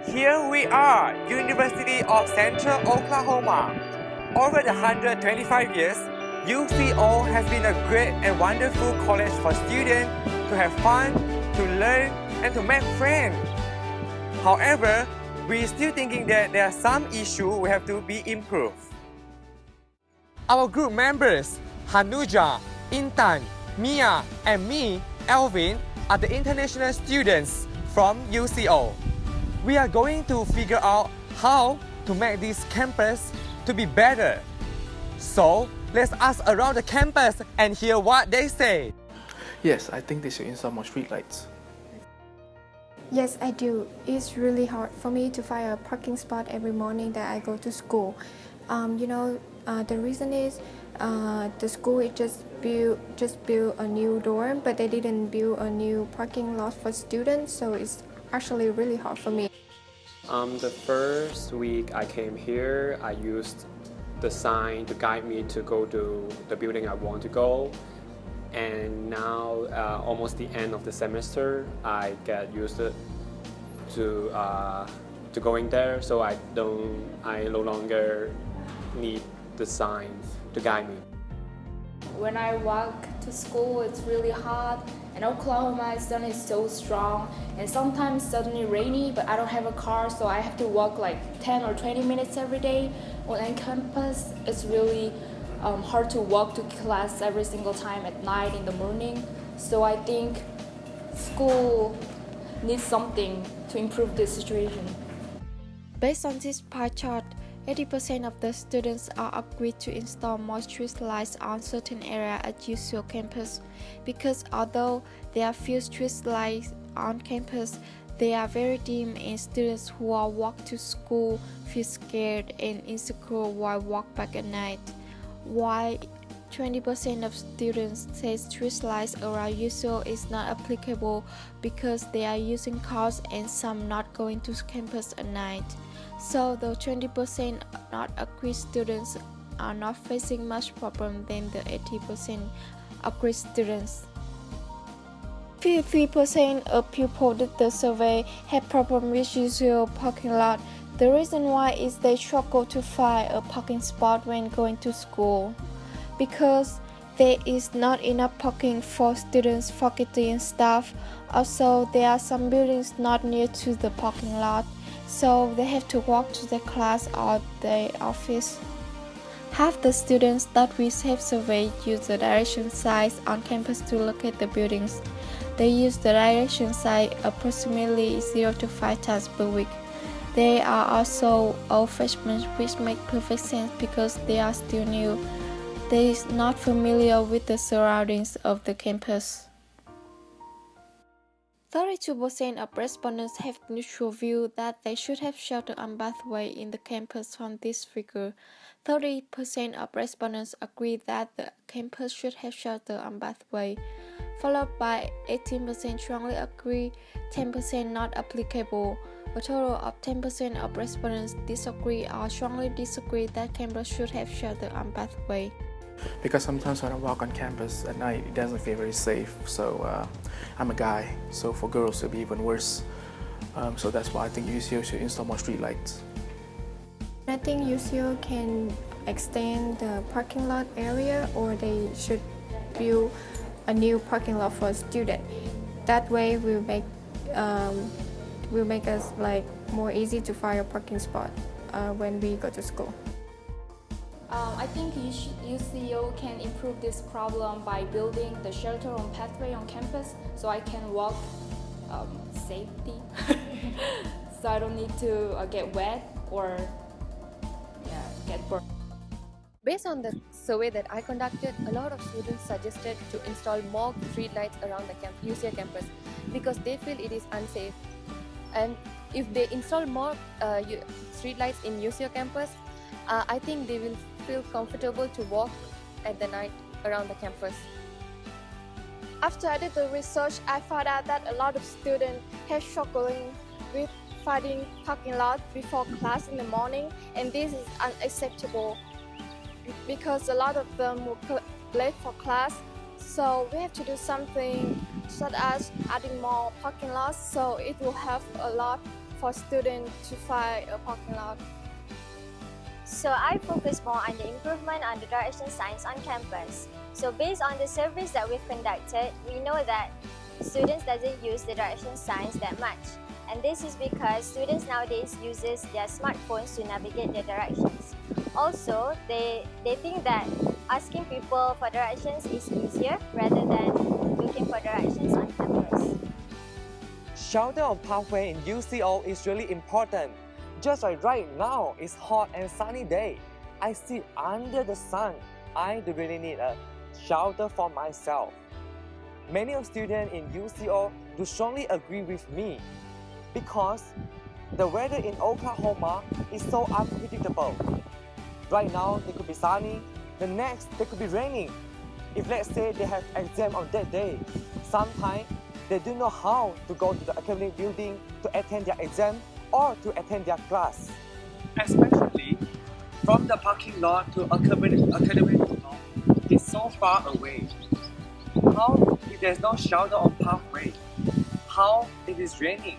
Here we are, University of Central Oklahoma. Over the 125 years, UCO has been a great and wonderful college for students to have fun, to learn, and to make friends. However, we're still thinking that there are some issues we have to be improved. Our group members, Hannuja, Intan, Mia, and me, Alvyn, are the international students from UCO. We are going to figure out how to make this campus to be better. So, let's ask around the campus and hear what they say. Yes, I think they should install more streetlights. Yes, I do. It's really hard for me to find a parking spot every morning that I go to school. The reason is the school just built a new dorm, but they didn't build a new parking lot for students, so it's actually really hard for me. The first week I came here, I used the sign to guide me to go to the building I want to go. And now, almost the end of the semester, I get used to going there, so I no longer need the signs to guide me. When I walk to school, it's really hot, and Oklahoma sun is so strong, and sometimes suddenly rainy, but I don't have a car, so I have to walk like 10 or 20 minutes every day. On campus, it's really hard to walk to class every single time at night in the morning. So I think school needs something to improve this situation. Based on this pie chart, 80% of the students are agreed to install more street lights on certain areas at UCO campus, because although there are few street lights on campus, they are very dim, and students who are walk to school feel scared and insecure while walk back at night. While 20% of students say street lights around UCO is not applicable because they are using cars and some not going to campus at night. So the 20% not agreed students are not facing much problem than the 80% agreed students. 53% of people did the survey had problem with UCO parking lot. The reason why is they struggle to find a parking spot when going to school, because there is not enough parking for students, faculty, and staff. Also, there are some buildings not near to the parking lot, so they have to walk to their class or their office. Half the students that we have surveyed use the direction signs on campus to locate the buildings. They use the direction sign approximately 0 to 5 times per week. They are also all freshmen, which makes perfect sense because they are still new. They are not familiar with the surroundings of the campus. 32% of respondents have neutral view that they should have shelter and pathway in the campus from this figure. 30% of respondents agree that the campus should have shelter and pathway, followed by 18% strongly agree, 10% not applicable. A total of 10% of respondents disagree or strongly disagree that campus should have shelter and pathway. Because sometimes when I walk on campus at night, it doesn't feel very safe. So I'm a guy, so for girls it'll be even worse. So that's why I think UCO should install more streetlights. I think UCO can extend the parking lot area, or they should build a new parking lot for students. That way will make us like more easy to find a parking spot when we go to school. I think UCO can improve this problem by building the shelter and pathway on campus, so I can walk safety. So I don't need to get wet or get burned. Based on the survey that I conducted, a lot of students suggested to install more streetlights around the UCO campus because they feel it is unsafe. And if they install more streetlights in UCO campus, I think they will feel comfortable to walk at the night around the campus. After I did the research, I found out that a lot of students have struggling with finding parking lot before class in the morning, and this is unacceptable because a lot of them will late for class. So we have to do something such as adding more parking lots, so it will help a lot for students to find a parking lot. So I focus more on the improvement on the direction signs on campus. So based on the surveys that we've conducted, we know that students doesn't use the direction signs that much. And this is because students nowadays uses their smartphones to navigate their directions. Also, they think that asking people for directions is easier rather than looking for directions on campus. Shelter on pathway in UCO is really important. Just like right now, it's hot and sunny day. I sit under the sun. I do really need a shelter for myself. Many of students in UCO do strongly agree with me because the weather in Oklahoma is so unpredictable. Right now, it could be sunny. The next, it could be raining. If let's say they have exam on that day, sometimes they don't know how to go to the academic building to attend their exam or to attend their class. Especially from the parking lot to academic hall, it's so far away. How if there's no shelter on pathway? How if it's raining?